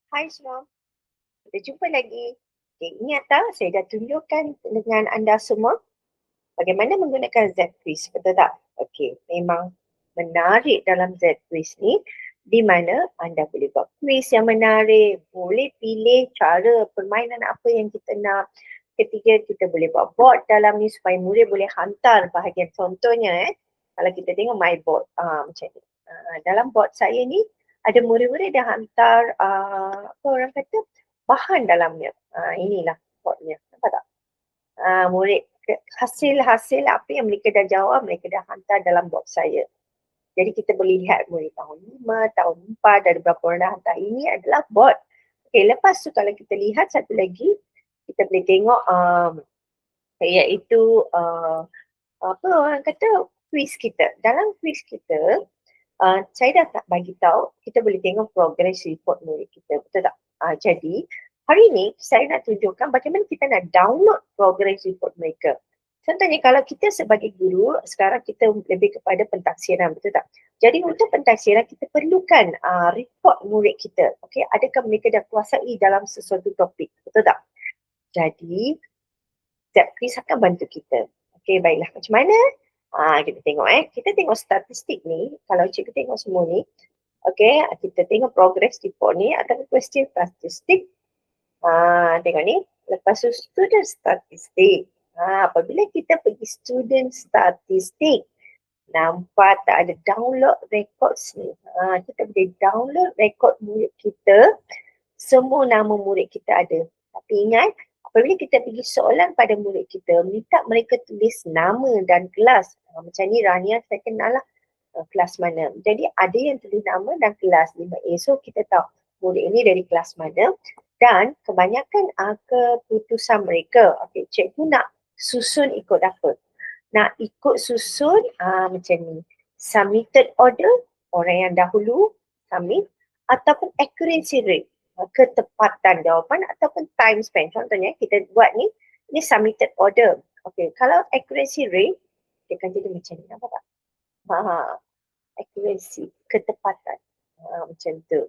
Hai semua, kita jumpa lagi. Okay, ingat tak saya dah tunjukkan dengan anda semua bagaimana menggunakan Z-Quiz, betul tak? Okey, memang menarik dalam Z-Quiz ni di mana anda boleh buat quiz yang menarik, boleh pilih cara permainan apa yang kita nak. Ketiga, kita boleh buat board dalam ni supaya murid boleh hantar bahagian contohnya. Kalau kita tengok my board, macam ni. Dalam board saya ni, ada murid-murid dah hantar apa orang kata bahan dalamnya. Inilah boardnya. Nampak tak? Murid hasil-hasil apa yang mereka dah jawab, mereka dah hantar dalam box saya. Jadi kita boleh lihat murid tahun 5, tahun 4, ada berapa orang dah hantar. Ini adalah board. Okay, lepas tu kalau kita lihat satu lagi, kita boleh tengok iaitu apa orang kata quiz kita. Dalam quiz kita, saya dah tak bagi tahu, kita boleh tengok progress report murid kita. Betul tak? Jadi, hari ni saya nak tunjukkan bagaimana kita nak download progress report mereka. Contohnya kalau kita sebagai guru, sekarang kita lebih kepada pentaksiran, betul tak? Jadi untuk pentaksiran kita perlukan report murid kita. Okey, adakah mereka dah kuasai dalam sesuatu topik, betul tak? Jadi, Quiz akan bantu kita. Okey, baiklah. Macam mana? Kita tengok Kita tengok statistik ni. Kalau cikgu tengok semua ni, okey, kita tengok progress report ni atau question statistik. Tengok ni. Lepas tu student statistik. Apabila kita pergi student statistik, nampak tak ada download records ni. Kita boleh download record murid kita. Semua nama murid kita ada. Tapi ingat, apabila kita pergi soalan pada murid kita, minta mereka tulis nama dan kelas. Macam ni Rania saya kenal lah kelas mana. Jadi ada yang tulis nama dan kelas 5A. So kita tahu murid ini dari kelas mana. Dan kebanyakan keputusan mereka, okay, cikgu nak susun ikut apa? Nak ikut susun macam ni. Submitted order, orang yang dahulu submit, ataupun accuracy rate, ketepatan jawapan ataupun time spent. Contohnya kita buat ni, ini submitted order. Okay, kalau accuracy rate, dia akan jadi macam ni. Nampak tak? Accuracy, ketepatan. Macam tu.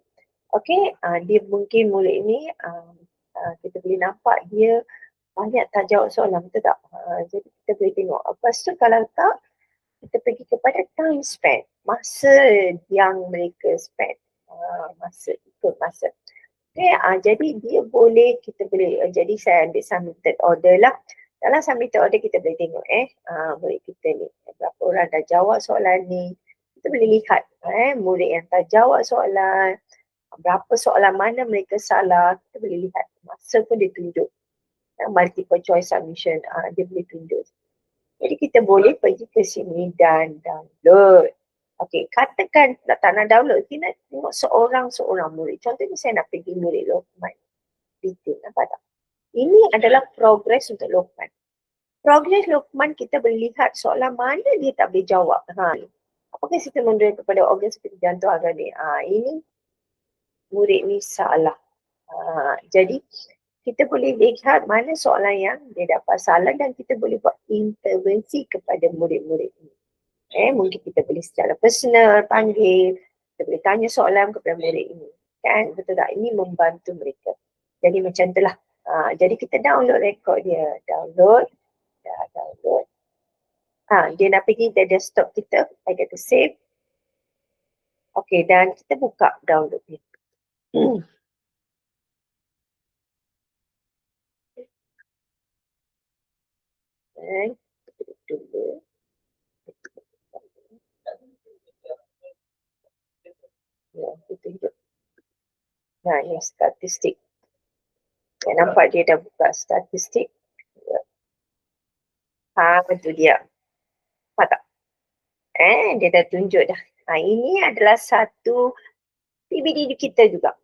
Okay, dia mungkin murid ni kita boleh nampak dia banyak tak jawab soalan, betul tak? Jadi kita boleh tengok. Lepas tu kalau tak, kita pergi kepada time spent. Masa yang mereka spend. Masa, ikut masa. Okay, jadi dia boleh, kita boleh, jadi saya ambil submitted order lah. Dalam submitted order kita boleh tengok murid kita ni. Berapa orang dah jawab soalan ni. Kita boleh lihat murid yang tak jawab soalan. Berapa soalan mana mereka salah. Kita boleh lihat. Masa pun dia tunjuk. Multiple choice submission, dia boleh tunjuk. Jadi kita boleh pergi ke sini dan download. Okey, katakan tak nak download, kita nak tengok seorang-seorang murid. Contohnya saya nak pergi murid Lokman. Nampak tak? Ini adalah progress untuk Lokman. Progress Lokman kita boleh lihat soalan mana dia tak boleh jawab. Apakah kita mundur kepada organ seperti jantung agak ni? Ini murid ni salah. Jadi kita boleh lihat mana soalan yang dia dapat salah dan kita boleh buat intervensi kepada murid-murid ini. Mungkin kita boleh secara personal panggil, kita boleh tanya soalan kepada murid ini. Kan? Betul tak? Ini membantu mereka. Jadi macam itulah. Jadi kita download rekod dia. Download. Dia nak pergi ke desktop kita. I get to save. Okay, dan kita buka download dia. Dulu. Ya, kita tunjuk. Nah, ini statistik. Nampak dia dah buka statistik. Betul dia. Nampak tak? Dia dah tunjuk dah. Ini adalah satu PBD kita juga.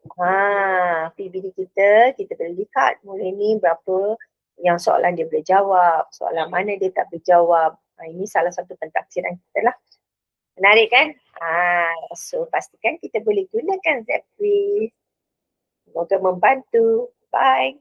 PBD kita boleh lihat mulai ni berapa yang soalan dia boleh jawab, soalan mana dia tak boleh jawab. Ini salah satu pentaksiran kita lah. Menarik kan? So pastikan kita boleh gunakan Z-Quiz. Semoga membantu. Bye.